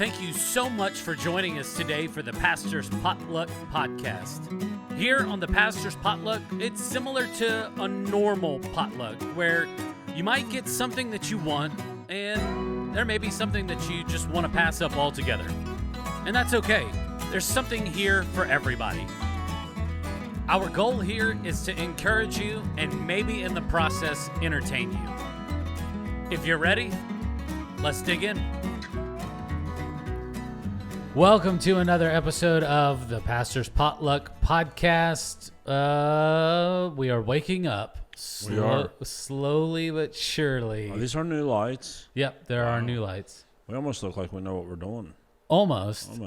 Thank you so much for joining us today for the Pastor's Potluck podcast. Here on the Pastor's Potluck, it's similar to a normal potluck where you might get something that you want and there may be something that you just want to pass up altogether. And that's okay. There's something here for everybody. Our goal here is to encourage you and maybe in the process entertain you. If you're ready, let's dig in. Welcome to another episode of the Pastor's Potluck podcast. We are waking up slowly but surely. Oh, these are new lights. Yep, there are new lights. We almost look like we know what we're doing. Almost.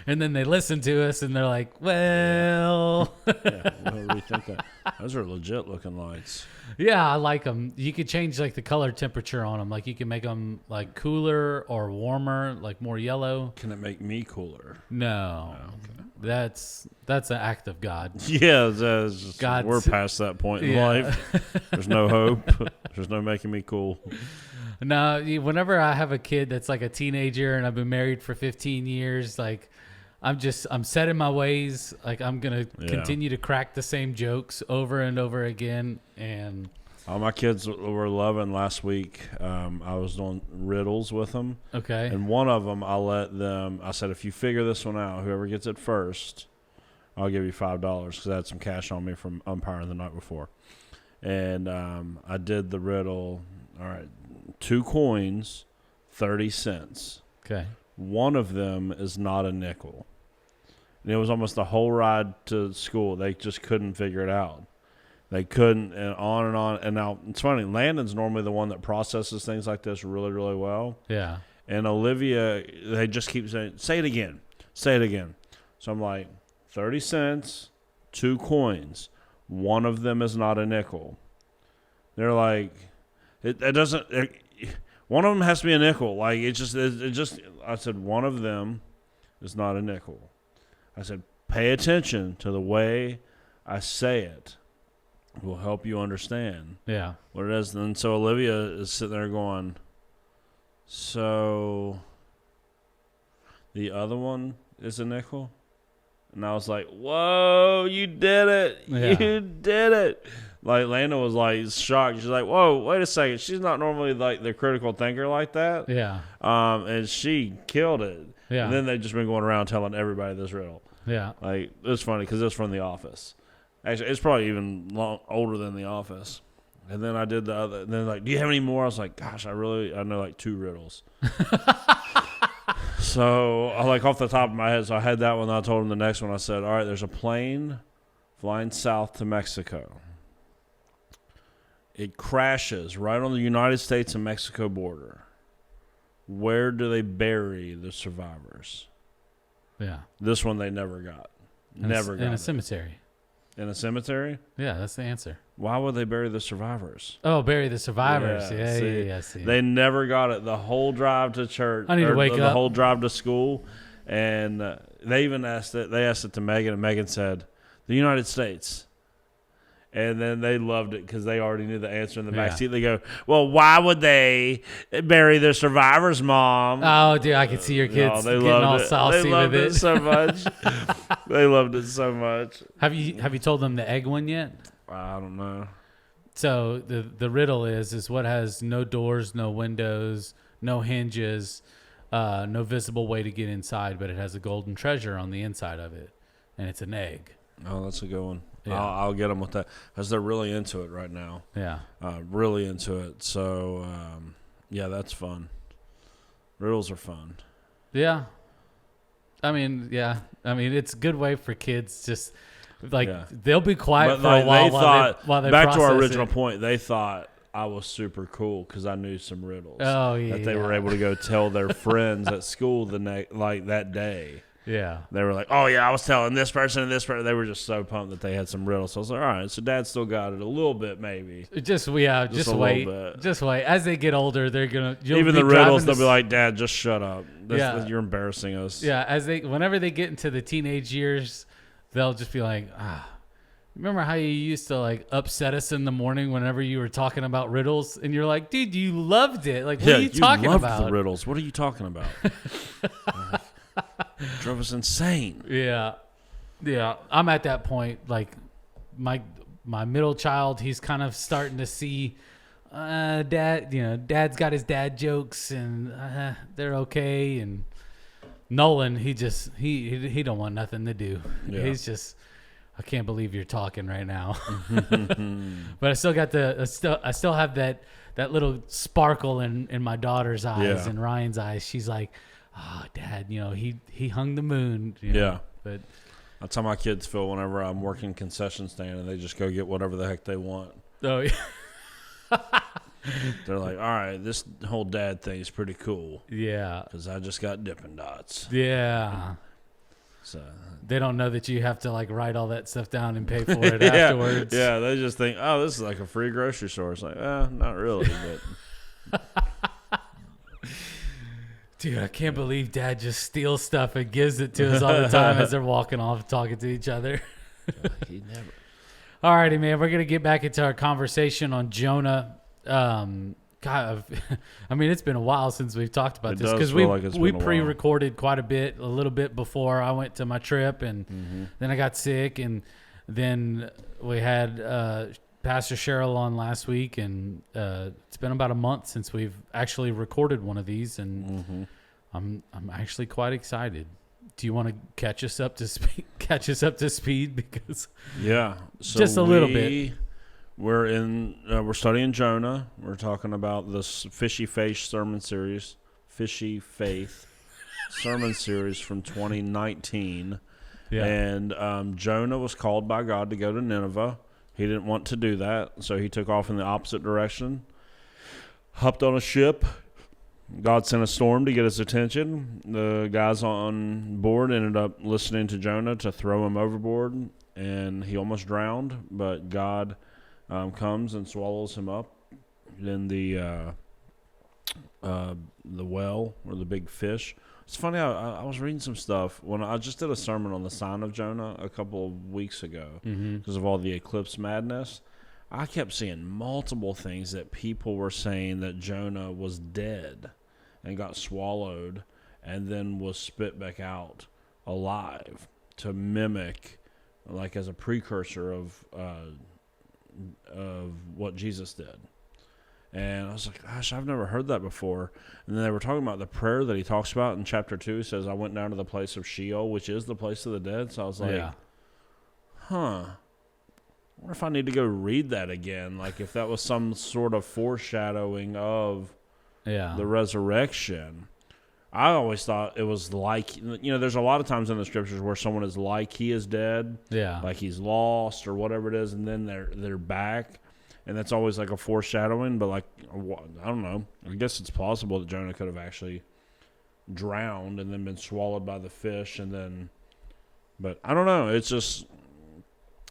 And then they listen to us and they're like, well. Yeah, we'll rethink that. Those are legit looking lights. Yeah, I like them. You could change like the color temperature on them. Like you can make them like cooler or warmer, like more yellow. Can it make me cooler? No. Oh, okay. That's an act of God. Yeah, we're past that point in life. There's no hope. There's no making me cool. No, whenever I have a kid that's like a teenager and I've been married for 15 years, like I'm set in my ways. Like I'm going to continue to crack the same jokes over and over again. And my kids were loving last week. I was doing riddles with them. Okay. And one of them, I said, if you figure this one out, whoever gets it first, I'll give you $5 because I had some cash on me from umpiring the night before. And I did the riddle. All right. 2 coins, 30 cents. Okay. One of them is not a nickel. And it was almost the whole ride to school. They just couldn't figure it out. They couldn't, and on and on. And now, it's funny, Landon's normally the one that processes things like this really, really well. Yeah. And Olivia, they just keep saying, say it again. Say it again. So I'm like, 30 cents, 2 coins. One of them is not a nickel. They're like, it doesn't... one of them has to be a nickel. Like, it just, I said, one of them is not a nickel. I said, pay attention to the way I say it. It will help you understand what it is. And so Olivia is sitting there going, so the other one is a nickel? And I was like, whoa, you did it. Yeah. You did it. Like, Lana was like shocked. She's like, whoa, wait a second. She's not normally like the critical thinker like that. Yeah. And she killed it. Yeah. And then they've just been going around telling everybody this riddle. Yeah. Like, it's funny because it's from The Office. Actually, it's probably even older than The Office. And then I did the other. And then like, do you have any more? I was like, gosh, I know like 2 riddles. So, I like off the top of my head, so I had that one. I told him the next one. I said, all right, there's a plane flying south to Mexico. It crashes right on the United States and Mexico border. Where do they bury the survivors? Yeah. This one they never got. In a cemetery. In a cemetery? Yeah, that's the answer. Why would they bury the survivors? Oh, bury the survivors. Yeah. See. They never got it. The whole drive to church. I need to wake up. The whole drive to school. And they even asked it. They asked it to Megan, and Megan said, the United States. And then they loved it because they already knew the answer in the backseat. They go, well, why would they bury their survivors, Mom? Oh, dude, I could see your kids getting all saucy with it. They loved it so much. They loved it so much. Have you told them the egg one yet? I don't know. So the riddle is what has no doors, no windows, no hinges, no visible way to get inside, but it has a golden treasure on the inside of it, and it's an egg. Oh, that's a good one. Yeah. I'll get them with that because they're really into it right now. Yeah. Really into it. So, that's fun. Riddles are fun. Yeah. I mean, it's a good way for kids just, like, they'll be quiet for a while while they back to our process original point, they thought I was super cool because I knew some riddles. Oh, yeah. That they were able to go tell their friends at school that day. Yeah. They were like, oh, yeah, I was telling this person and this person. They were just so pumped that they had some riddles. So I was like, all right, so Dad still got it a little bit maybe. Just wait. Just wait. As they get older, they're going to... Even the riddles, they'll be like, Dad, just shut up. You're embarrassing us. Yeah, whenever they get into the teenage years, they'll just be like, Remember how you used to like upset us in the morning whenever you were talking about riddles, and you're like, "Dude, you loved it. Like, what are you talking loved about?" The riddles. What are you talking about? Drove us insane. Yeah. I'm at that point. Like, my middle child, he's kind of starting to see, dad. Dad's got his dad jokes, and they're okay. And Nolan, he don't want nothing to do. Yeah. He's just, I can't believe you're talking right now. But I still got I still have that little sparkle in my daughter's eyes and Ryan's eyes. She's like, "Oh, Dad, he hung the moon." Yeah. But that's how my kids feel whenever I'm working concession stand and they just go get whatever the heck they want. Oh yeah. They're like, "All right, this whole dad thing is pretty cool." Yeah. Because I just got Dippin' Dots. Yeah. So they don't know that you have to like write all that stuff down and pay for it afterwards. Yeah, they just think, "Oh, this is like a free grocery store." It's like, not really, but dude, I can't believe Dad just steals stuff and gives it to us all the time as they're walking off talking to each other. he never. All righty, man. We're gonna get back into our conversation on Jonah. God, I mean, it's been a while since we've talked about this because we pre-recorded quite a little bit before I went to my trip, and then I got sick, and then we had Pastor Cheryl on last week, and it's been about a month since we've actually recorded one of these, and I'm actually quite excited. Do you want to catch us up to speed? Because so just a little bit. We're studying Jonah. We're talking about this Fishy Faith sermon series from 2019. Yeah. And Jonah was called by God to go to Nineveh. He didn't want to do that, so he took off in the opposite direction, hopped on a ship. God sent a storm to get his attention. The guys on board ended up listening to Jonah to throw him overboard, and he almost drowned, but God comes and swallows him up in the well or the big fish. It's funny. I was reading some stuff when I just did a sermon on the sign of Jonah a couple of weeks ago because of all the eclipse madness. I kept seeing multiple things that people were saying that Jonah was dead and got swallowed and then was spit back out alive to mimic, like as a precursor of what Jesus did. And I was like, gosh, I've never heard that before. And then they were talking about the prayer that he talks about in chapter 2. He says, "I went down to the place of Sheol," which is the place of the dead. So I was like, I wonder if I need to go read that again. Like if that was some sort of foreshadowing of the resurrection. I always thought it was like, there's a lot of times in the scriptures where someone is like he is dead, like he's lost or whatever it is, and then they're back, and that's always like a foreshadowing. But like, I don't know. I guess it's possible that Jonah could have actually drowned and then been swallowed by the fish, but I don't know. It's just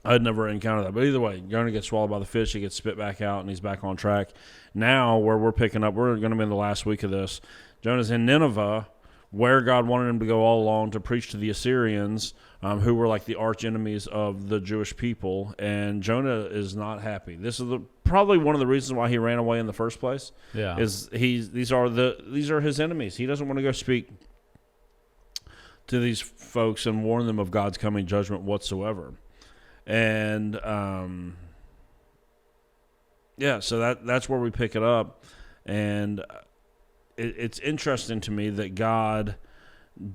I'd never encountered that. But either way, Jonah gets swallowed by the fish. He gets spit back out, and he's back on track. Now, where we're picking up, we're going to be in the last week of this. Jonah's in Nineveh, where God wanted him to go all along to preach to the Assyrians, who were like the arch enemies of the Jewish people. And Jonah is not happy. This is probably one of the reasons why he ran away in the first place. Yeah, is these are his enemies. He doesn't want to go speak to these folks and warn them of God's coming judgment whatsoever. And so that's where we pick it up. And it's interesting to me that God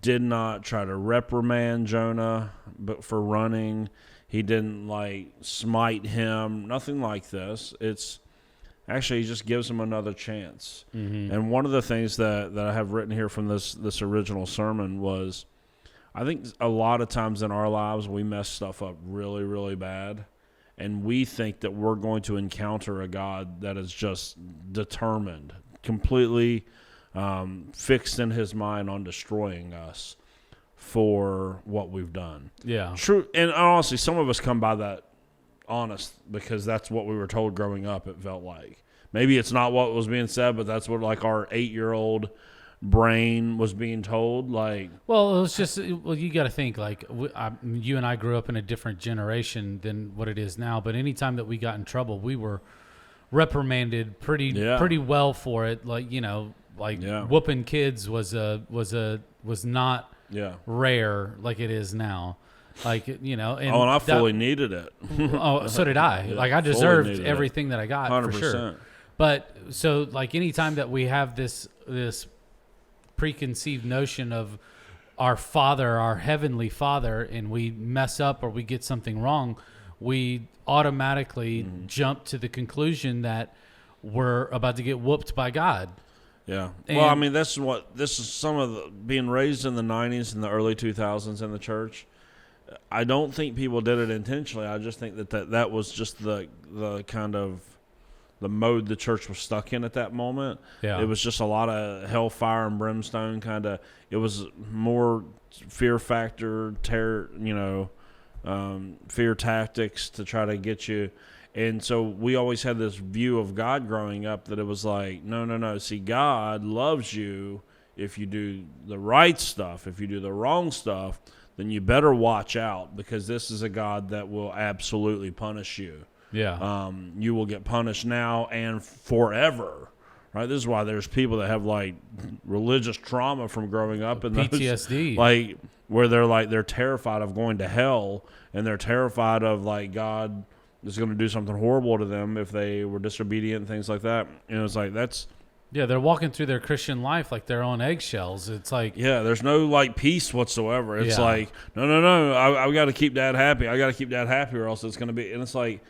did not try to reprimand Jonah but for running. He didn't like smite him, nothing like this. It's actually he just gives him another chance. And one of the things that I have written here from this original sermon was, I think a lot of times in our lives we mess stuff up really, really bad, and we think that we're going to encounter a God that is just determined, completely fixed in his mind on destroying us for what we've done. Yeah. True. And honestly, some of us come by that honest because that's what we were told growing up, it felt like. Maybe it's not what was being said, but that's what like our 8-year-old brain was being told. Like, well, it was just, well, you got to think, like, you and I grew up in a different generation than what it is now, but anytime that we got in trouble, we were reprimanded pretty well for it. Like, you know, like whooping kids was not rare like it is now. Like, you know, and I fully needed it. So did I. Yeah, like, I deserved everything that I got 100%. for sure. But so, like, anytime that we have this preconceived notion of our Father, our Heavenly Father, and we mess up or we get something wrong, we automatically jump to the conclusion that we're about to get whooped by God. Yeah. Well, I mean, this is some of the, being raised in the 90s and the early 2000s in the church. I don't think people did it intentionally. I just think that was just the kind of the mode the church was stuck in at that moment. Yeah. It was just a lot of hellfire and brimstone kind of. It was more fear factor, terror, fear tactics to try to get you. And so we always had this view of God growing up that it was like, no. See, God loves you if you do the right stuff. If you do the wrong stuff, then you better watch out, because this is a God that will absolutely punish you. Yeah. You will get punished now and forever. Right? This is why there's people that have like religious trauma from growing up in PTSD. Like where they're terrified of going to hell, and they're terrified of like God is going to do something horrible to them if they were disobedient and things like that. And it's like they're walking through their Christian life like they're on eggshells. It's like, there's no like peace whatsoever. It's like, no. I got to keep Dad happy. I got to keep Dad happy, or else it's going to be. And it's like,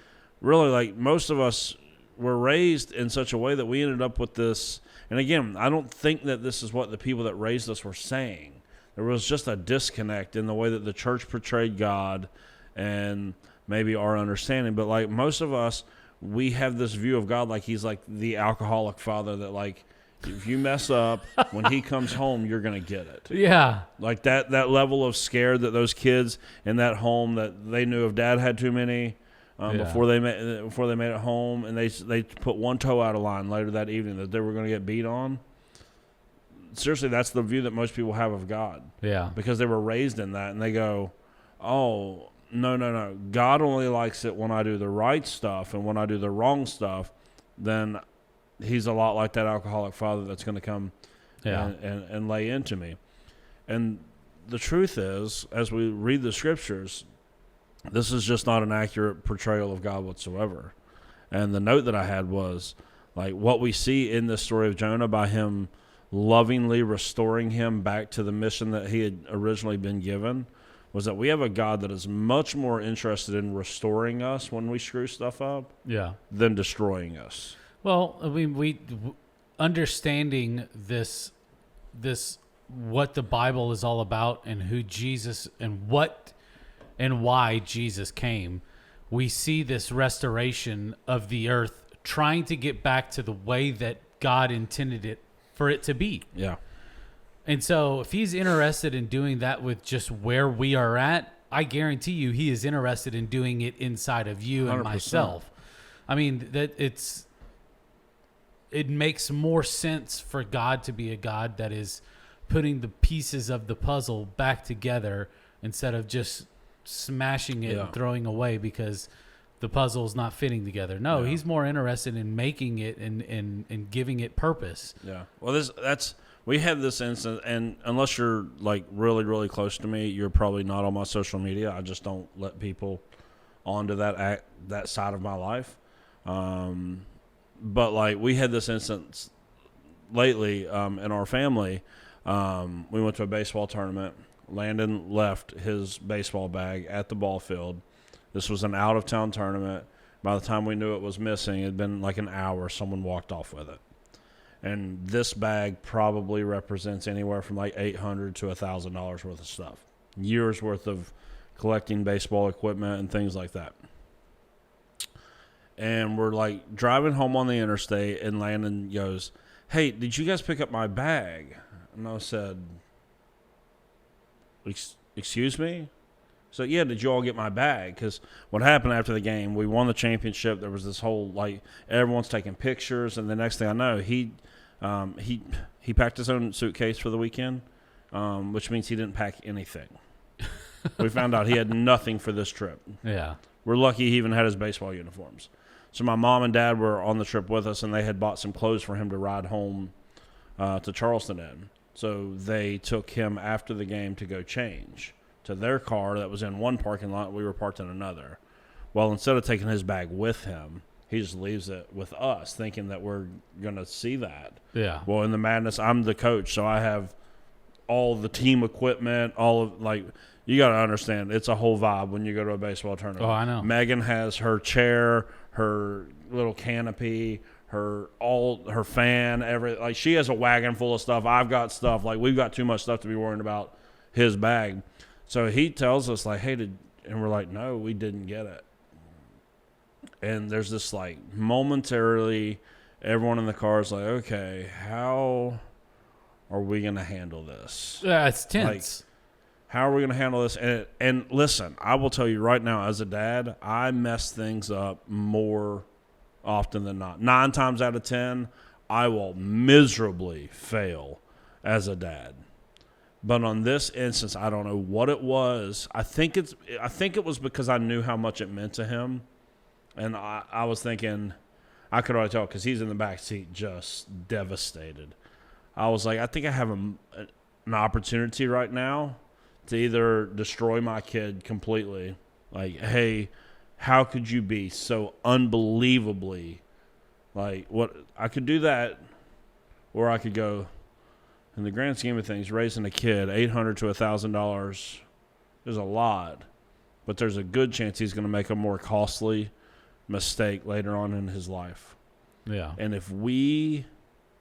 really, like most of us were raised in such a way that we ended up with this. And again, I don't think that this is what the people that raised us were saying. There was just a disconnect in the way that the church portrayed God and maybe our understanding. But like most of us, we have this view of God like he's like the alcoholic father that like if you mess up, when he comes home, you're going to get it. Yeah. Like that level of scared that those kids in that home that they knew if Dad had too many before they made it home, and they put one toe out of line later that evening that they were going to get beat on. Seriously, that's the view that most people have of God. Yeah. Because they were raised in that, and they go, oh, no. God only likes it when I do the right stuff, and when I do the wrong stuff, then he's a lot like that alcoholic father that's going to come and lay into me. And the truth is, as we read the scriptures, this is just not an accurate portrayal of God whatsoever. And the note that I had was, like, what we see in this story of Jonah by him lovingly restoring him back to the mission that he had originally been given was that we have a God that is much more interested in restoring us when we screw stuff up than destroying us. Well, I mean, we understanding this what the Bible is all about and who Jesus and what and why Jesus came, we see this restoration of the earth trying to get back to the way that God intended it for it to be. Yeah. And so if he's interested in doing that with just where we are at, I guarantee you he is interested in doing it inside of you 100%. And myself. I mean, it makes more sense for God to be a God that is putting the pieces of the puzzle back together instead of just smashing it and throwing away because the puzzle is not fitting together. No, he's more interested in making it and giving it purpose. Yeah. Well, we had this instance, and unless you're like really, really close to me, you're probably not on my social media. I just don't let people onto that side of my life. But like we had this instance lately in our family. We went to a baseball tournament. Landon left his baseball bag at the ball field. This was an out-of-town tournament. By the time we knew it was missing, it had been like an hour. Someone walked off with it. And this bag probably represents anywhere from like $800 to $1,000 worth of stuff. Years worth of collecting baseball equipment and things like that. And we're like driving home on the interstate, and Landon goes, "Hey, did you guys pick up my bag?" And I said, "Excuse me?" So, yeah, did you all get my bag? Because what happened after the game, we won the championship. There was this whole, like, everyone's taking pictures. And the next thing I know, He packed his own suitcase for the weekend, which means he didn't pack anything. We found out he had nothing for this trip. Yeah. We're lucky he even had his baseball uniforms. So my mom and dad were on the trip with us, and they had bought some clothes for him to ride home to Charleston in. So they took him after the game to go change to their car that was in one parking lot. We were parked in another. Well, instead of taking his bag with him, he just leaves it with us, thinking that we're going to see that. Yeah. Well, in the madness, I'm the coach, so I have all the team equipment, all of, like, you got to understand, it's a whole vibe when you go to a baseball tournament. Oh, I know. Megan has her chair, her little canopy, her fan, like, she has a wagon full of stuff. I've got stuff. Like, we've got too much stuff to be worrying about his bag. So he tells us, like, hey, and we're like, no, we didn't get it. And there's this, like, momentarily, everyone in the car is like, okay, how are we going to handle this? Yeah, it's tense. Like, how are we going to handle this? And listen, I will tell you right now, as a dad, I mess things up more often than not. 9 times out of 10, I will miserably fail as a dad. But on this instance, I don't know what it was. I think it was because I knew how much it meant to him. And I was thinking, I could already tell because he's in the back seat just devastated. I was like, I think I have an opportunity right now to either destroy my kid completely. Like, hey, how could you be so unbelievably, like, what? I could do that, or I could go, in the grand scheme of things, raising a kid, $800 to $1,000 is a lot, but there's a good chance he's going to make a more costly mistake later on in his life. Yeah. And if we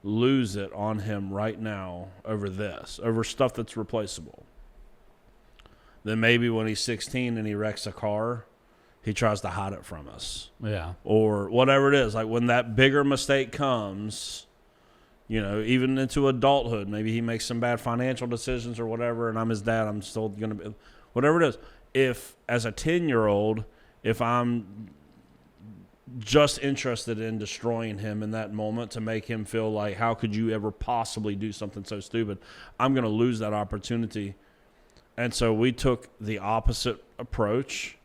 lose it on him right now over stuff that's replaceable, then maybe when he's 16 and he wrecks a car, he tries to hide it from us. Yeah. Or whatever it is. Like, when that bigger mistake comes, you know, even into adulthood, maybe he makes some bad financial decisions or whatever, and I'm his dad, I'm still going to be, whatever it is. If, as a 10-year-old, if I'm just interested in destroying him in that moment to make him feel like, how could you ever possibly do something so stupid, I'm going to lose that opportunity. And so we took the opposite approach,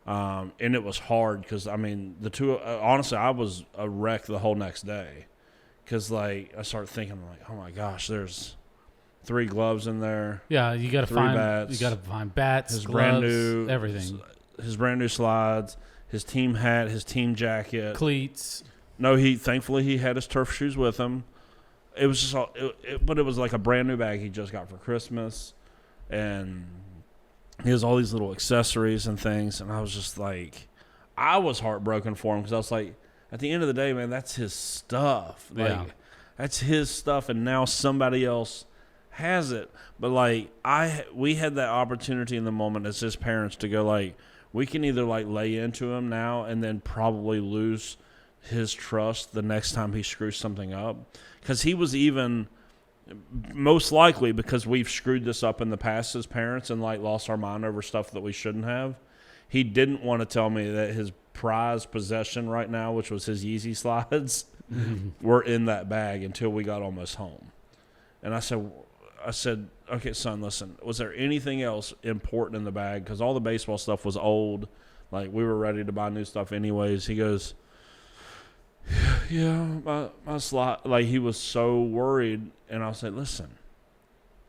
and it was hard because, I mean, the two, honestly, I was a wreck the whole next day because, like, I started thinking, like, oh, my gosh, there's 3 gloves in there. Yeah, you got to find bats. You got to find bats, his gloves, brand new, everything. His brand new slides, his team hat, his team jacket, cleats. No, thankfully he had his turf shoes with him. It was just but it was like a brand new bag he just got for Christmas. And he has all these little accessories and things. And I was just like, I was heartbroken for him because I was like, at the end of the day, man, that's his stuff. Like, yeah. That's his stuff, and now somebody else has it. But, like, we had that opportunity in the moment as his parents to go, like, we can either, like, lay into him now and then probably lose his trust the next time he screws something up. Because he was even – most likely because we've screwed this up in the past as parents and, like, lost our mind over stuff that we shouldn't have. He didn't want to tell me that his prized possession right now, which was his Yeezy slides, were in that bag until we got almost home. And I said, okay, son, listen, was there anything else important in the bag? Because all the baseball stuff was old. Like, we were ready to buy new stuff anyways. He goes, yeah, my slide. Like, he was so worried. And I said, listen,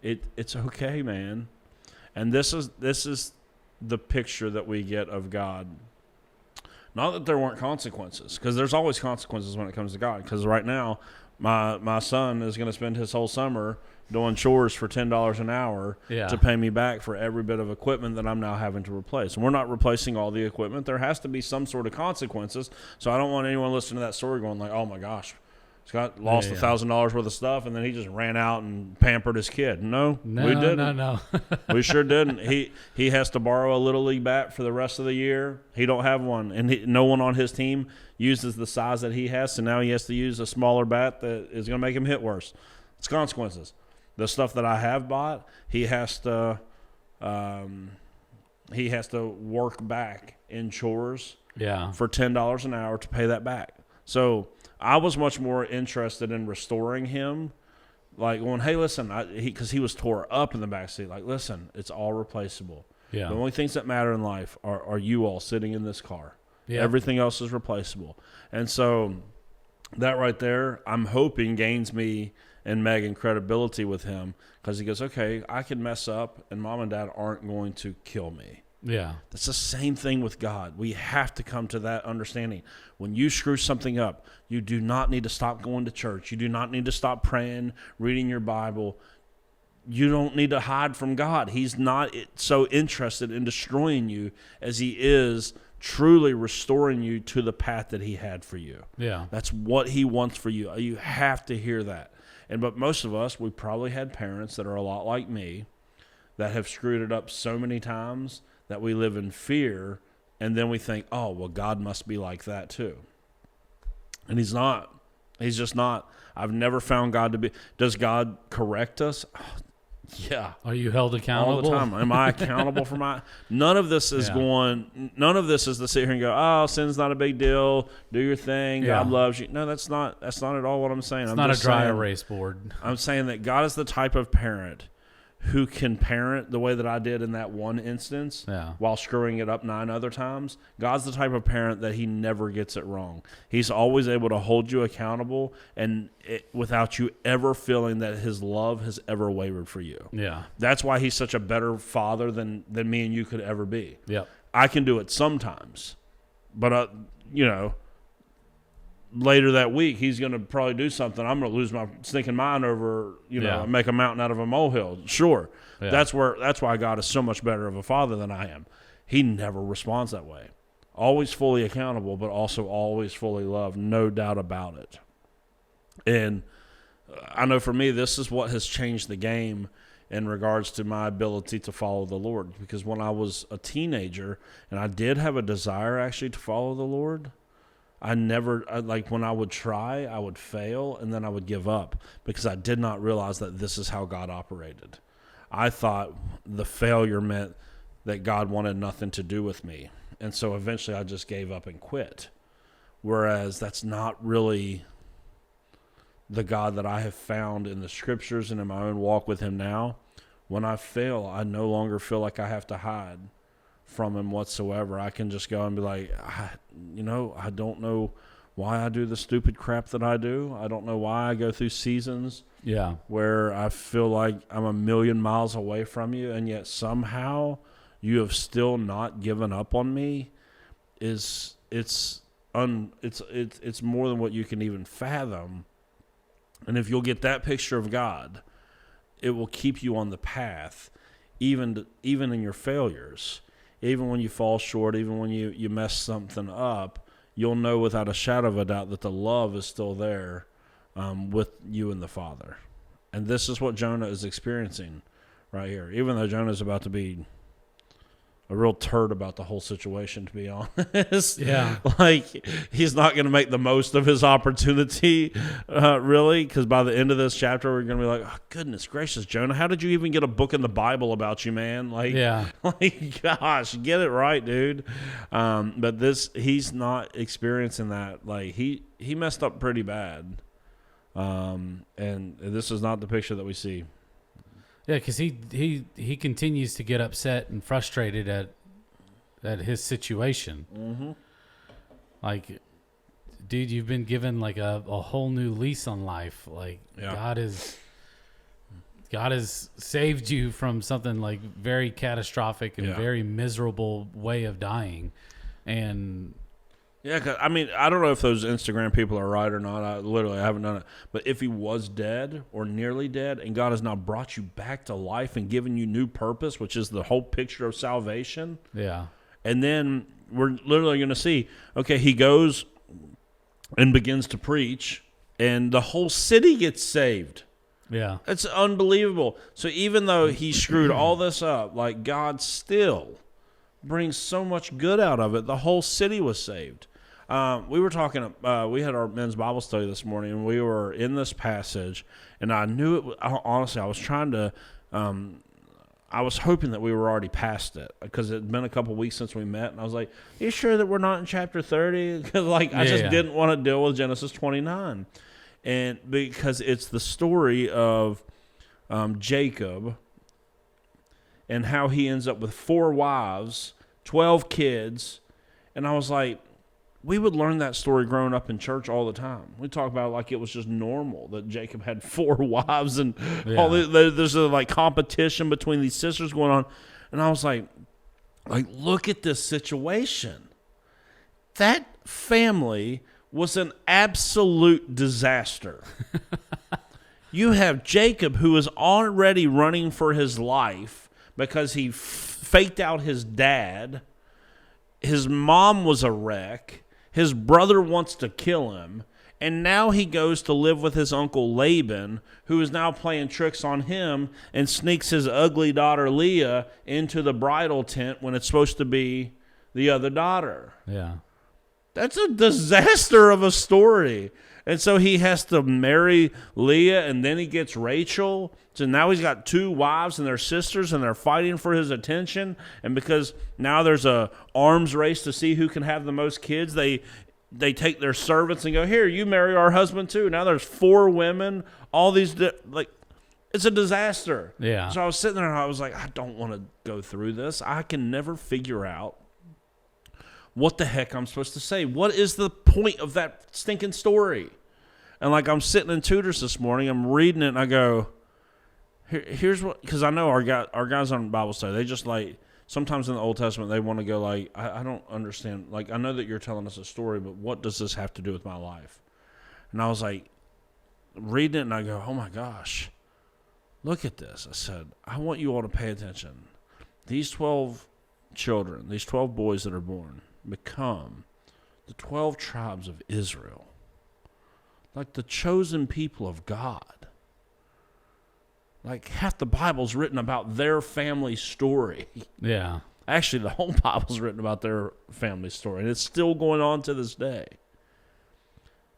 it's okay, man. And this is the picture that we get of God. Not that there weren't consequences, because there's always consequences when it comes to God. Because right now, my son is going to spend his whole summer doing chores for $10 an hour to pay me back for every bit of equipment that I'm now having to replace. And we're not replacing all the equipment. There has to be some sort of consequences. So I don't want anyone listening to that story going like, oh, my gosh, Scott lost $1,000 worth of stuff, and then he just ran out and pampered his kid. No, we didn't. No. We sure didn't. He has to borrow a Little League bat for the rest of the year. He don't have one, and no one on his team uses the size that he has, so now he has to use a smaller bat that is going to make him hit worse. It's consequences. The stuff that I have bought, he has to work back in chores for $10 an hour to pay that back. So I was much more interested in restoring him, like going, hey, listen, because he was tore up in the backseat. Like, listen, it's all replaceable. Yeah. The only things that matter in life are you all sitting in this car. Yeah. Everything else is replaceable. And so that right there, I'm hoping gains me and Megan credibility with him, because he goes, okay, I can mess up and mom and dad aren't going to kill me. Yeah. That's the same thing with God. We have to come to that understanding. When you screw something up, you do not need to stop going to church. You do not need to stop praying, reading your Bible. You don't need to hide from God. He's not so interested in destroying you as he is truly restoring you to the path that he had for you. Yeah. That's what he wants for you. You have to hear that. But most of us, we probably had parents that are a lot like me that have screwed it up so many times that we live in fear, and then we think, oh, well, God must be like that too. And he's not. He's just not. I've never found God to be. Does God correct us? Yeah. Are you held accountable? All the time. Am I accountable for my? None of this is none of this is to sit here and go, oh, sin's not a big deal. Do your thing. God loves you. No, that's not at all what I'm saying. It's not a dry erase board. I'm saying that God is the type of parent who can parent the way that I did in that one instance while screwing it up 9 other times. God's the type of parent that he never gets it wrong. He's always able to hold you accountable and without you ever feeling that his love has ever wavered for you. Yeah. That's why he's such a better father than me and you could ever be. Yep. I can do it sometimes, but, later that week, he's going to probably do something. I'm going to lose my stinking mind over, make a mountain out of a molehill. Sure. Yeah. That's why God is so much better of a father than I am. He never responds that way. Always fully accountable, but also always fully loved. No doubt about it. And I know for me, this is what has changed the game in regards to my ability to follow the Lord. Because when I was a teenager, and I did have a desire actually to follow the Lord, when I would try, I would fail, and then I would give up because I did not realize that this is how God operated. I thought the failure meant that God wanted nothing to do with me. And so eventually I just gave up and quit. Whereas that's not really the God that I have found in the scriptures and in my own walk with him now. When I fail, I no longer feel like I have to hide from him whatsoever. I can just go and be like, I don't know why I do the stupid crap that I do. I don't know why I go through seasons where I feel like I'm a million miles away from you, and yet somehow you have still not given up on me. It's more than what you can even fathom. And if you'll get that picture of God, it will keep you on the path, even in your failures. Even when you fall short, even when you mess something up, you'll know without a shadow of a doubt that the love is still there with you and the Father. And this is what Jonah is experiencing right here. Even though Jonah is about to be a real turd about the whole situation, to be honest. Yeah. Like, he's not going to make the most of his opportunity, really, because by the end of this chapter, we're going to be like, oh, goodness gracious, Jonah, how did you even get a book in the Bible about you, man? Like, gosh, get it right, dude. But he's not experiencing that. Like, he messed up pretty bad. And this is not the picture that we see. Yeah, because he continues to get upset and frustrated at his situation. Mm-hmm. Like, dude, you've been given like a whole new lease on life. Like, God has saved you from something like very catastrophic and very miserable way of dying, and. Yeah, 'cause, I mean, I don't know if those Instagram people are right or not. I haven't done it. But if he was dead or nearly dead, and God has now brought you back to life and given you new purpose, which is the whole picture of salvation. Yeah. And then we're literally going to see, okay, he goes and begins to preach, and the whole city gets saved. Yeah. It's unbelievable. So even though he screwed all this up, like, God still brings so much good out of it. The whole city was saved. We were talking, we had our men's Bible study this morning, and we were in this passage, and I knew it, honestly, I was trying to, I was hoping that we were already past it because it had been a couple weeks since we met, and I was like, "Are you sure that we're not in chapter 30?" Because I just didn't want to deal with Genesis 29, and because it's the story of Jacob and how he ends up with 4 wives, 12 kids, and I was like, we would learn that story growing up in church all the time. We talk about it like it was just normal that Jacob had 4 wives and all there's a competition between these sisters going on. And I was like, look at this situation. That family was an absolute disaster. You have Jacob, who is already running for his life because he faked out his dad. His mom was a wreck. His brother wants to kill him, and now he goes to live with his uncle Laban, who is now playing tricks on him and sneaks his ugly daughter Leah into the bridal tent when it's supposed to be the other daughter. Yeah. That's a disaster of a story. And so he has to marry Leah, and then he gets Rachel. So now he's got 2 wives and their sisters, and they're fighting for his attention. And because now there's a arms race to see who can have the most kids, they take their servants and go, here, you marry our husband too. Now there's 4 women, all these, it's a disaster. Yeah. So I was sitting there and I was like, I don't want to go through this. I can never figure out what the heck I'm supposed to say. What is the point of that stinking story? And I'm sitting in tutors this morning, I'm reading it, and I go, here's what, because I know our guys on Bible study, they just sometimes in the Old Testament, they want to go I don't understand. I know that you're telling us a story, but what does this have to do with my life? And I was reading it, and I go, oh my gosh, look at this. I said, I want you all to pay attention. These 12 children, these 12 boys that are born, become the 12 tribes of Israel, the chosen people of God. Half the Bible's written about their family story. Yeah. Actually, the whole Bible's written about their family story, and it's still going on to this day.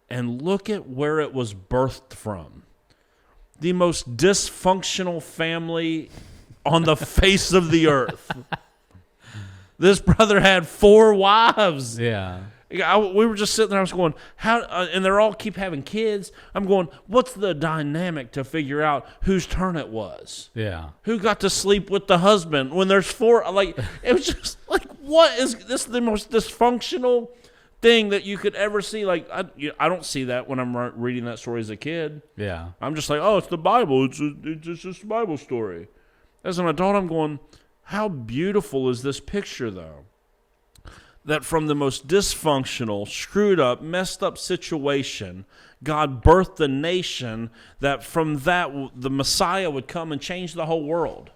And look at where it was birthed from. The most dysfunctional family on the face of the earth. This brother had 4 wives. Yeah. We were just sitting there. I was going, how? And they're all keep having kids. I'm going, what's the dynamic to figure out whose turn it was? Yeah. Who got to sleep with the husband when there's 4? It was just what is this? The most dysfunctional thing that you could ever see. I don't see that when I'm reading that story as a kid. Yeah. I'm just oh, it's the Bible. It's just a Bible story. As an adult, I'm going, how beautiful is this picture, though? That from the most dysfunctional, screwed up, messed up situation, God birthed a nation that from that the Messiah would come and change the whole world.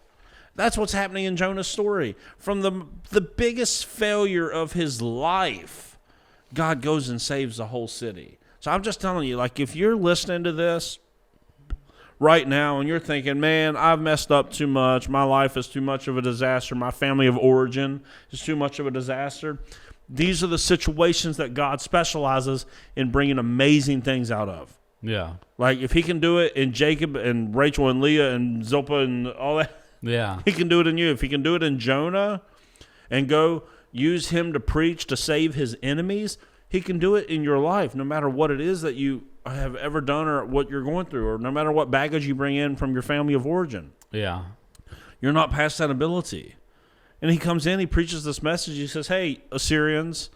That's what's happening in Jonah's story. From the biggest failure of his life, God goes and saves the whole city. So I'm just telling you, if you're listening to this right now and you're thinking, man, I've messed up too much, my life is too much of a disaster, my family of origin is too much of a disaster, these are the situations that God specializes in bringing amazing things out of. Yeah. If he can do it in Jacob and Rachel and Leah and Zilpah and all that, yeah, he can do it in you. If he can do it in Jonah and go use him to preach to save his enemies, he can do it in your life, no matter what it is that you have ever done or what you're going through, or no matter what baggage you bring in from your family of origin. Yeah. You're not past that ability. And he comes in, he preaches this message. He says, hey, Assyrians,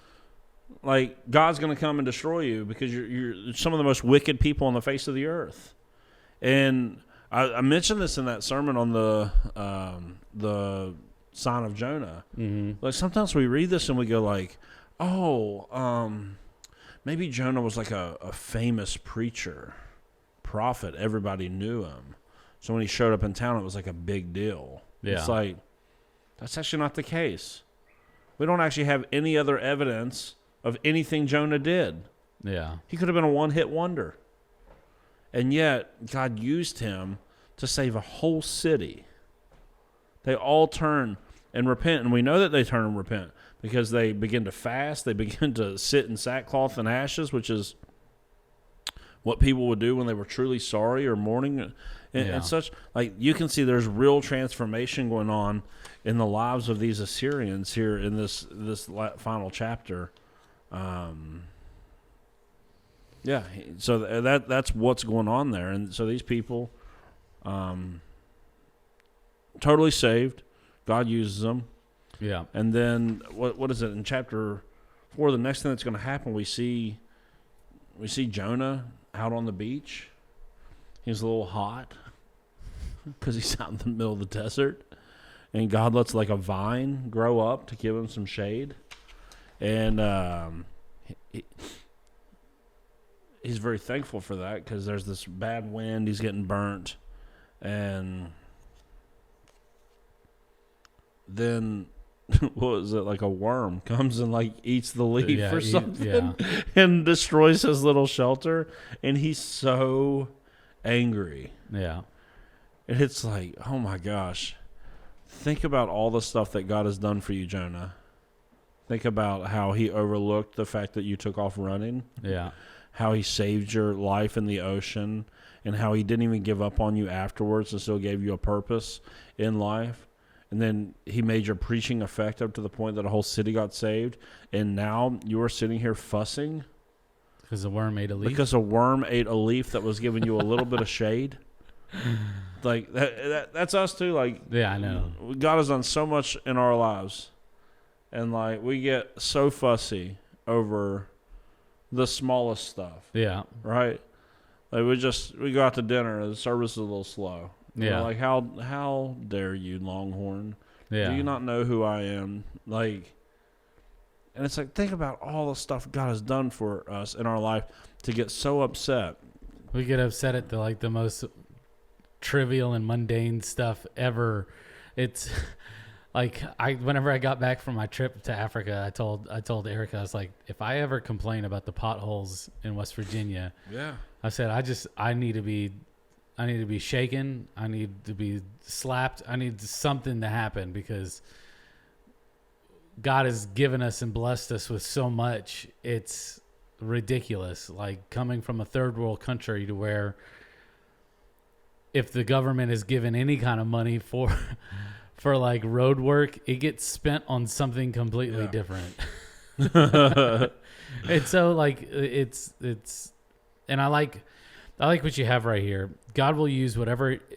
God's going to come and destroy you because you're some of the most wicked people on the face of the earth. And I mentioned this in that sermon on the sign of Jonah. Mm-hmm. Sometimes we read this and we go maybe Jonah was a famous preacher, prophet. Everybody knew him. So when he showed up in town, it was a big deal. Yeah. It's that's actually not the case. We don't actually have any other evidence of anything Jonah did. Yeah. He could have been a one-hit wonder. And yet, God used him to save a whole city. They all turn and repent. And we know that they turn and repent because they begin to fast. They begin to sit in sackcloth and ashes, which is what people would do when they were truly sorry or mourning. And such, like, you can see there's real transformation going on in the lives of these Assyrians here in this final chapter. So that's what's going on there. And so these people, totally saved. God uses them. Yeah. And then what is it in chapter 4? The next thing that's going to happen, we see Jonah out on the beach. He's a little hot because he's out in the middle of the desert, and God lets like a vine grow up to give him some shade, and he's very thankful for that because there's this bad wind. He's getting burnt, and then what was it, like a worm comes and like eats the leaf or something and destroys his little shelter, and he's so angry. And it's like, oh my gosh, think about all the stuff that God has done for you, Jonah. Think about how he overlooked the fact that you took off running, how he saved your life in the ocean, and how he didn't even give up on you afterwards and still gave you a purpose in life. And then he made your preaching effective to the point that a whole city got saved. And now you are sitting here fussing because a worm ate a leaf. Because a worm ate a leaf that was giving you a little bit of shade. Like that's us too. Like, I know. God has done so much in our lives, and like we get so fussy over the smallest stuff. Right. Like we go out to dinner. The service is a little slow. You know, like how dare you, Longhorn? Do you not know who I am? Like, and it's like, think about all the stuff God has done for us in our life to get so upset. We get upset at the most trivial and mundane stuff ever. It's like whenever I got back from my trip to Africa, I told Erica, I was like, if I ever complain about the potholes in West Virginia, I said I need to be shaken. I need to be slapped. I need something to happen because God has given us and blessed us with so much. It's ridiculous. Like coming from a third world country to where if the government is given any kind of money for like road work, it gets spent on something completely different. And so like it's and I like what you have right here. God will use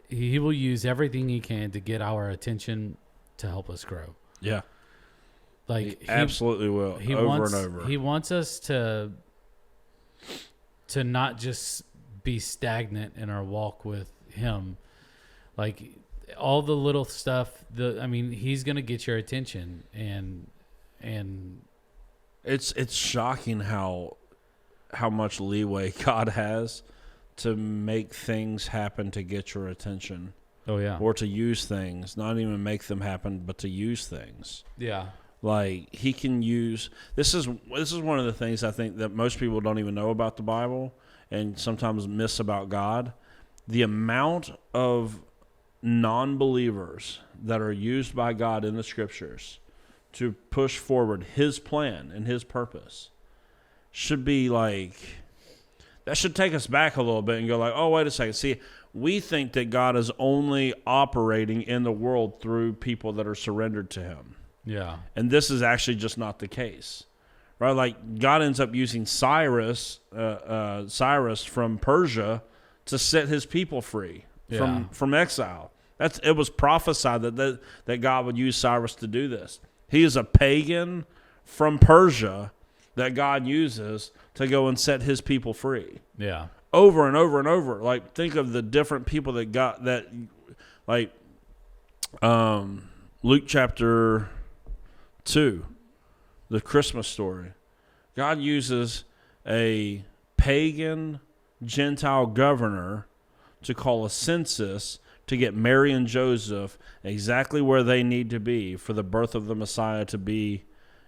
he will use everything he can to get our attention to help us grow. Like he absolutely will. And over. He wants us to not just be stagnant in our walk with him. Like all the little stuff, he's going to get your attention, and it's shocking how much leeway God has to make things happen to get your attention. Or to use things, not even make them happen, but to use things. Like he can use, this is one of the things I think that most people don't even know about the Bible and sometimes miss about God. The amount of non-believers that are used by God in the scriptures to push forward his plan and his purpose should be like, that should take us back a little bit and go like, oh, wait a second. See, we think that God is only operating in the world through people that are surrendered to him. And this is actually just not the case. Right? Like God ends up using Cyrus from Persia to set his people free from exile. It was prophesied that God would use Cyrus to do this. He is a pagan from Persia that God uses to go and set his people free. Over and over and over. Like, think of the different people that got that, like, Luke chapter 2, the Christmas story. God uses a pagan Gentile governor to call a census to get Mary and Joseph exactly where they need to be for the birth of the Messiah to be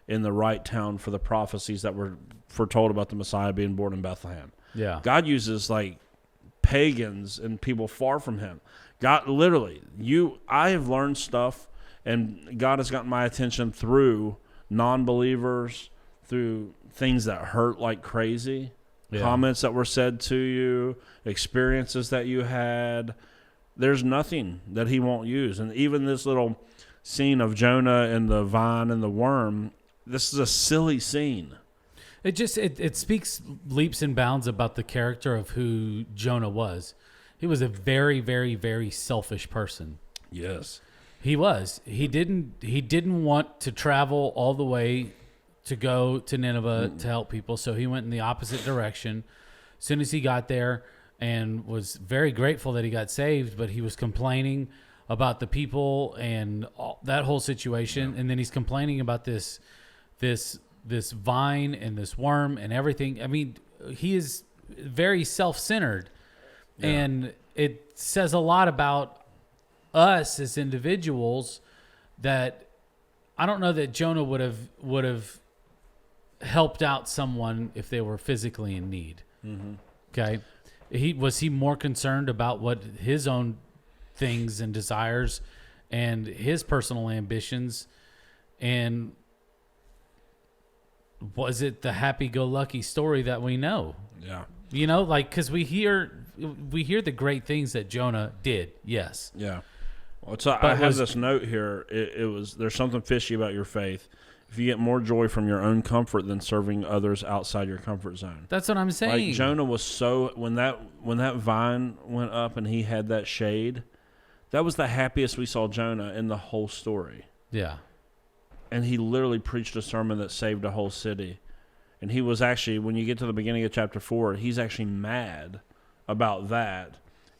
in the right town for the prophecies that were foretold about the Messiah being born in Bethlehem. God uses like pagans and people far from him. God, literally, I have learned stuff, and God has gotten my attention through non-believers, through things that hurt like crazy, comments that were said to you, experiences that you had, there's nothing that he won't use. And even this little scene of Jonah and the vine and the worm, this is a silly scene. It speaks leaps and bounds about the character of who Jonah was. He was a very, very, very selfish person. Yes. He was. He didn't want to travel all the way to go to Nineveh to help people, so he went in the opposite direction. As soon as he got there, and was very grateful that he got saved, but he was complaining about the people and that whole situation, and then he's complaining about this vine and this worm and everything. I mean, he is very self-centered, and it says a lot about us as individuals that I don't know that Jonah would have helped out someone if they were physically in need. Mm-hmm. Okay. Was he more concerned about what his own things and desires and his personal ambitions, and was it the happy-go-lucky story that we know? Yeah. You know, like, because we hear the great things that Jonah did. Yes. Yeah. Well, so I have this note here. It was, there's something fishy about your faith. If you get more joy from your own comfort than serving others outside your comfort zone. That's what I'm saying. Like Jonah was so, when that vine went up and he had that shade, that was the happiest we saw Jonah in the whole story. Yeah. And he literally preached a sermon that saved a whole city. And he was actually, when you get to the beginning of chapter 4, he's actually mad about that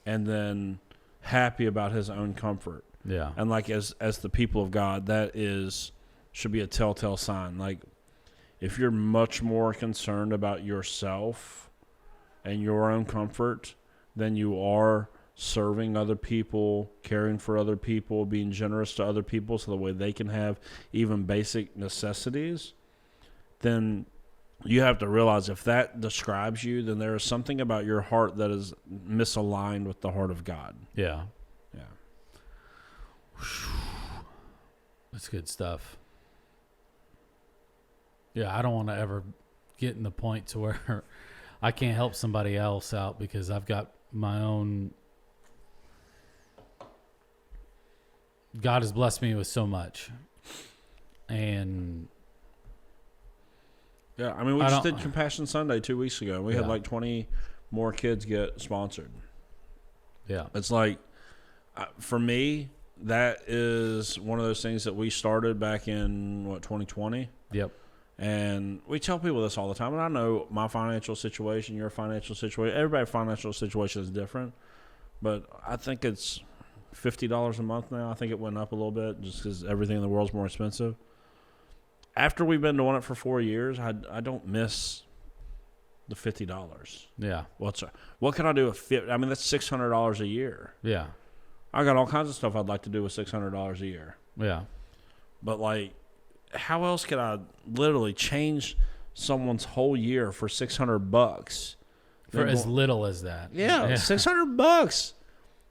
and then happy about his own comfort. Yeah. And like as the people of God, that should be a telltale sign. Like, if you're much more concerned about yourself and your own comfort than you are serving other people, caring for other people, being generous to other people so the way they can have even basic necessities, then you have to realize if that describes you, then there is something about your heart that is misaligned with the heart of God. Yeah. Yeah. That's good stuff. Yeah, I don't want to ever get in the point to where I can't help somebody else out because I've got my own. God has blessed me with so much. And yeah, I mean, we just did Compassion Sunday 2 weeks ago. We had like 20 more kids get sponsored. Yeah. It's like, for me, that is one of those things that we started back in, 2020? Yep. And we tell people this all the time, and I know my financial situation, your financial situation, everybody's financial situation is different, but I think it's $50 a month now. I think it went up a little bit just because everything in the world is more expensive. After we've been doing it for 4 years, I don't miss the $50. Yeah. What can I do with $50? I mean, that's $600 a year. Yeah. I got all kinds of stuff I'd like to do with $600 a year. Yeah. But, like, how else could I literally change someone's whole year for $600? For as little as that. Yeah. $600.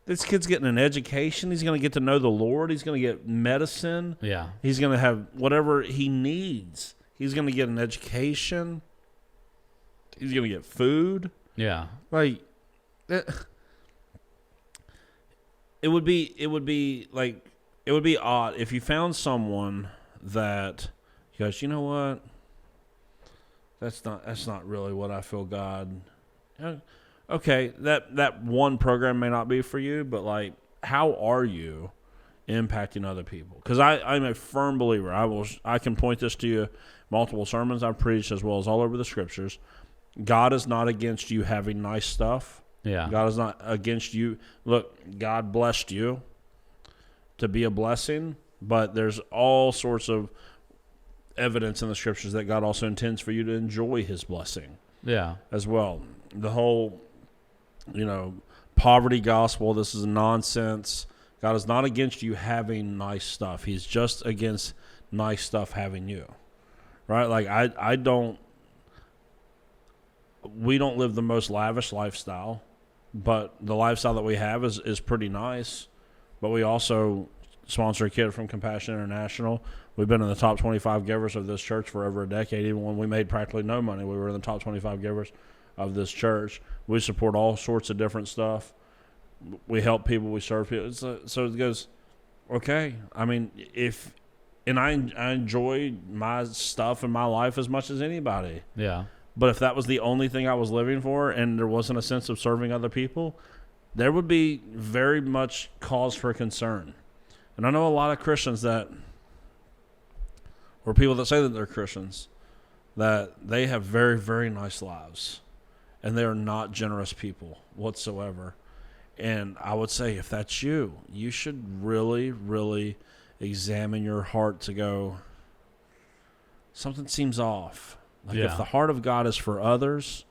This kid's getting an education. He's going to get to know the Lord. He's going to get medicine. Yeah. He's going to have whatever he needs. He's going to get an education. He's going to get food. Yeah. Like, it would be odd if you found someone that goes, you know what? That's not really what I feel God. Okay, that one program may not be for you, but like, how are you impacting other people? Because I'm a firm believer. I can point this to you, multiple sermons I've preached as well as all over the scriptures. God is not against you having nice stuff. Yeah. God is not against you. Look, God blessed you to be a blessing, but there's all sorts of evidence in the scriptures that God also intends for you to enjoy his blessing. Yeah. As well. The whole, poverty gospel, this is nonsense. God is not against you having nice stuff. He's just against nice stuff having you. Right? Like, we don't live the most lavish lifestyle, but the lifestyle that we have is pretty nice. But we also sponsor a kid from Compassion International. We've been in the top 25 givers of this church for over a decade. Even when we made practically no money, we were in the top 25 givers of this church. We support all sorts of different stuff. We help people. We serve people. So it goes, okay. I mean, I enjoy my stuff in my life as much as anybody. Yeah. But if that was the only thing I was living for and there wasn't a sense of serving other people, there would be very much cause for concern. And I know a lot of Christians or people that say that they're Christians, that they have very, very nice lives. And they are not generous people whatsoever. And I would say if that's you, you should really, really examine your heart to go, something seems off. Like if the heart of God is for others,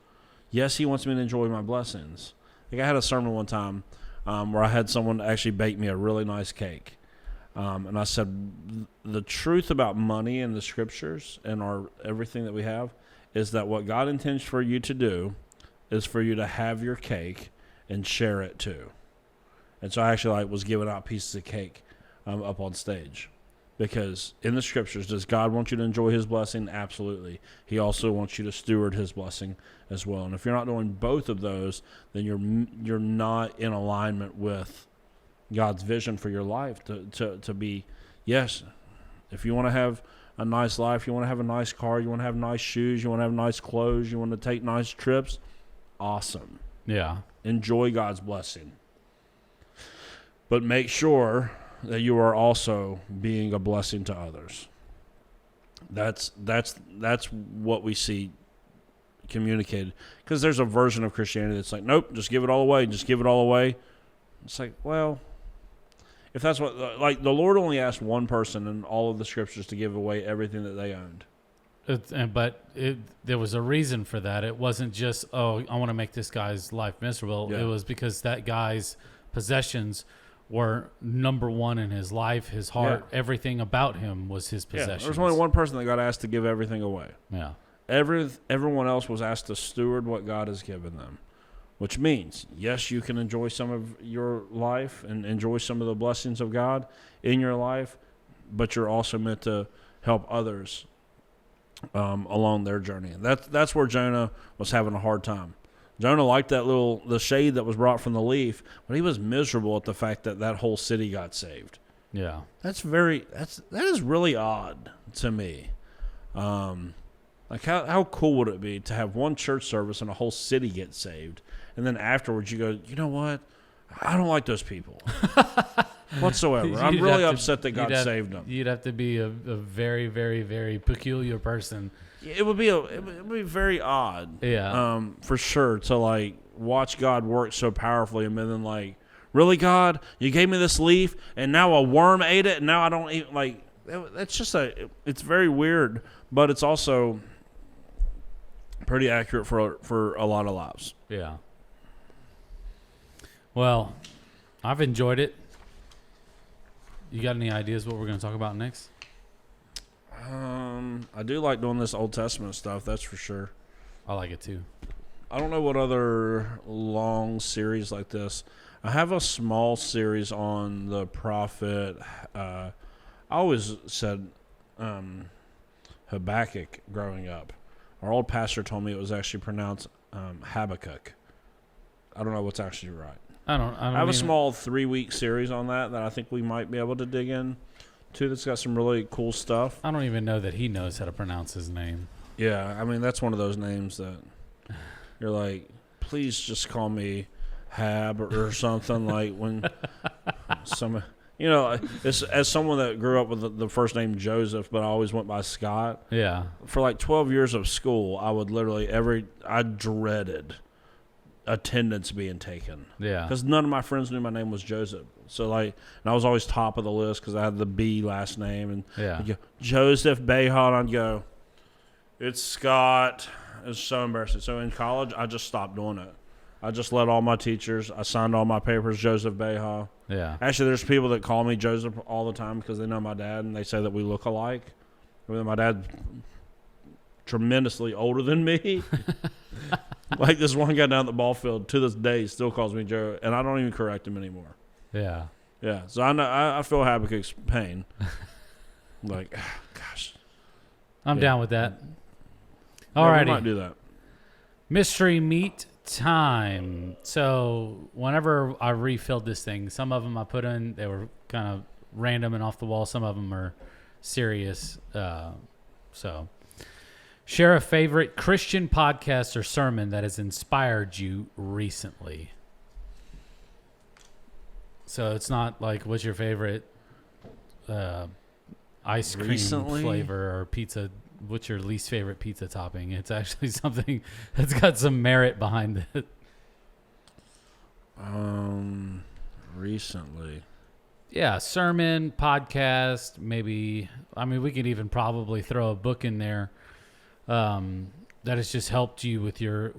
yes, he wants me to enjoy my blessings. Like I had a sermon one time where I had someone actually bake me a really nice cake. And I said, the truth about money in the scriptures and everything that we have is that what God intends for you to do is for you to have your cake and share it too. And so I actually was giving out pieces of cake up on stage. Because in the scriptures, does God want you to enjoy his blessing? Absolutely. He also wants you to steward his blessing as well. And if you're not doing both of those, then you're not in alignment with God's vision for your life to be, yes, if you want to have a nice life, you want to have a nice car, you want to have nice shoes, you want to have nice clothes, you want to take nice trips, awesome. Yeah. Enjoy God's blessing. But make sure that you are also being a blessing to others. That's what we see communicated. Because there's a version of Christianity that's like, nope, just give it all away, just give it all away. It's like, well, if that's what, like the Lord only asked one person in all of the scriptures to give away everything that they owned. There was a reason for that. It wasn't just, I want to make this guy's life miserable. Yeah. It was because that guy's possessions were number one in his life, his heart. Yeah. Everything about him was his possessions. There's only one person that got asked to give everything away. Yeah. Everyone else was asked to steward what God has given them, which means, yes, you can enjoy some of your life and enjoy some of the blessings of God in your life, but you're also meant to help others along their journey. That's where Jonah was having a hard time. Jonah liked the shade that was brought from the leaf, but he was miserable at the fact that whole city got saved. Yeah. That is really odd to me. Like how cool would it be to have one church service and a whole city get saved, and then afterwards you go, you know what? I don't like those people whatsoever. I'm really upset that God saved them. You'd have to be a very, very, very peculiar person. It would be very odd. Yeah. For sure, to like watch God work so powerfully and then like, really, God, you gave me this leaf and now a worm ate it and now I don't eat, like, that's just it's very weird, but it's also pretty accurate for a lot of lives. Yeah. Well, I've enjoyed it. You got any ideas what we're going to talk about next? I do like doing this Old Testament stuff, that's for sure. I like it too. I don't know what other long series like this. I have a small series on the prophet. I always said Habakkuk growing up. Our old pastor told me it was actually pronounced Habakkuk. I don't know what's actually right. I have a small 3-week series on that I think we might be able to dig in to. That's got some really cool stuff. I don't even know that he knows how to pronounce his name. Yeah, I mean, that's one of those names that you're like, please just call me Hab or something. Like when some, as someone that grew up with the first name Joseph, but I always went by Scott. Yeah. For like 12 years of school, I would literally I dreaded attendance being taken. Yeah. Because none of my friends knew my name was Joseph. So and I was always top of the list because I had the B last name. And yeah. Joseph Behon, I'd go, it's Scott. It's so embarrassing. So in college, I just stopped doing it. I just let all my teachers, I signed all my papers, Joseph Beha. Yeah. Actually, there's people that call me Joseph all the time because they know my dad and they say that we look alike. My dad's tremendously older than me. Like this one guy down at the ball field to this day still calls me Joe, and I don't even correct him anymore. Yeah. Yeah. So I know I feel Habakkuk's pain. Like, gosh. I'm down with that. All righty. We might do that. Mystery Meat time. So whenever I refilled this thing, some of them I put in, they were kind of random and off the wall. Some of them are serious. So share a favorite Christian podcast or sermon that has inspired you recently. So it's not like, what's your favorite ice cream flavor or pizza? What's your least favorite pizza topping? It's actually something that's got some merit behind it. Recently. Yeah, sermon, podcast, maybe. I mean, we could even probably throw a book in there that has just helped you with your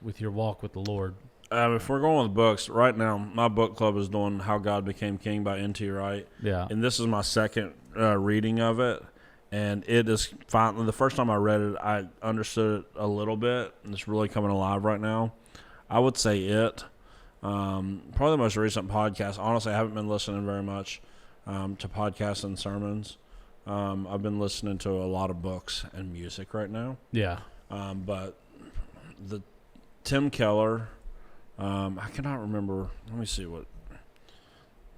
walk with the Lord. If we're going with books, right now, my book club is doing How God Became King by N.T. Wright. Yeah. And this is my second reading of it. And it is finally, the first time I read it, I understood it a little bit. And it's really coming alive right now. I would say it. Probably the most recent podcast. Honestly, I haven't been listening very much to podcasts and sermons. I've been listening to a lot of books and music right now. Yeah. But the Tim Keller, I cannot remember. Let me see what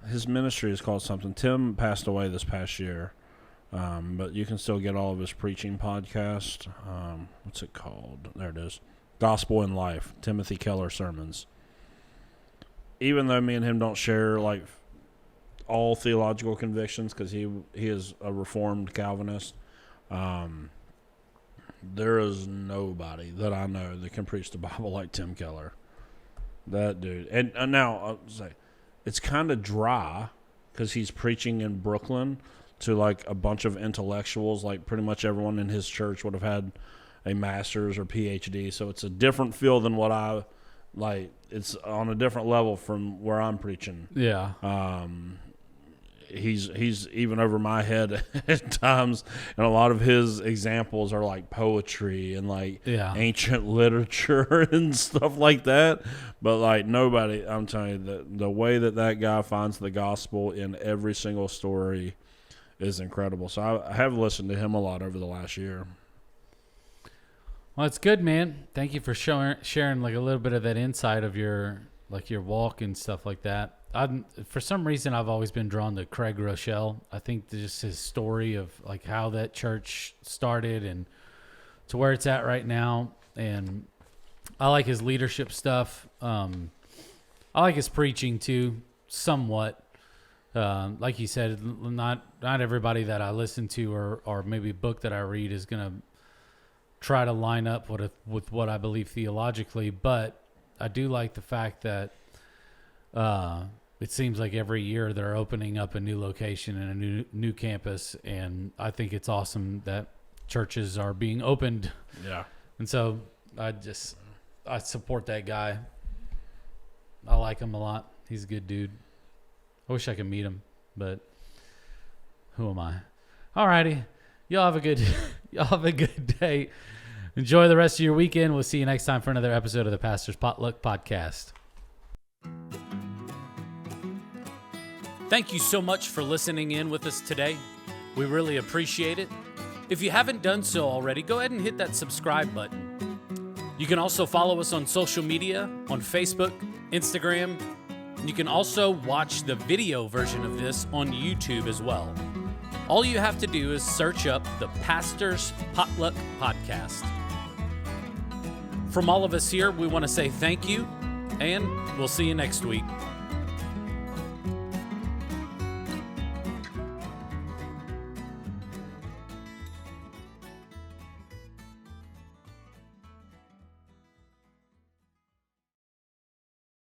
his ministry is called. Something. Tim passed away this past year, but you can still get all of his preaching podcast. What's it called? There it is. Gospel in Life. Timothy Keller sermons. Even though me and him don't share like all theological convictions, because he is a Reformed Calvinist, there is nobody that I know that can preach the Bible like Tim Keller. That dude. And now I'll say it's kind of dry because he's preaching in Brooklyn to like a bunch of intellectuals. Like pretty much everyone in his church would have had a master's or PhD. So it's a different feel than what I like. It's on a different level from where I'm preaching. Yeah. He's even over my head at times, and a lot of his examples are like poetry and like ancient literature and stuff like that. But like nobody, I'm telling you, the way that guy finds the gospel in every single story is incredible. So I have listened to him a lot over the last year. Well, it's good, man. Thank you for sharing like a little bit of that insight of your walk and stuff like that. For some reason, I've always been drawn to Craig Rochelle. I think just his story of like how that church started and to where it's at right now. And I like his leadership stuff. I like his preaching too, somewhat. Like you said, not everybody that I listen to or maybe book that I read is going to try to line up with what I believe theologically. But I do like the fact that it seems like every year they're opening up a new location and a new campus, and I think it's awesome that churches are being opened. Yeah. And so I support that guy. I like him a lot. He's a good dude. I wish I could meet him, but who am I? All righty. Y'all have a good day. Enjoy the rest of your weekend. We'll see you next time for another episode of the Pastor's Potluck Podcast. Thank you so much for listening in with us today. We really appreciate it. If you haven't done so already, go ahead and hit that subscribe button. You can also follow us on social media, on Facebook, Instagram. You can also watch the video version of this on YouTube as well. All you have to do is search up the Pastor's Potluck Podcast. From all of us here, we want to say thank you, and we'll see you next week.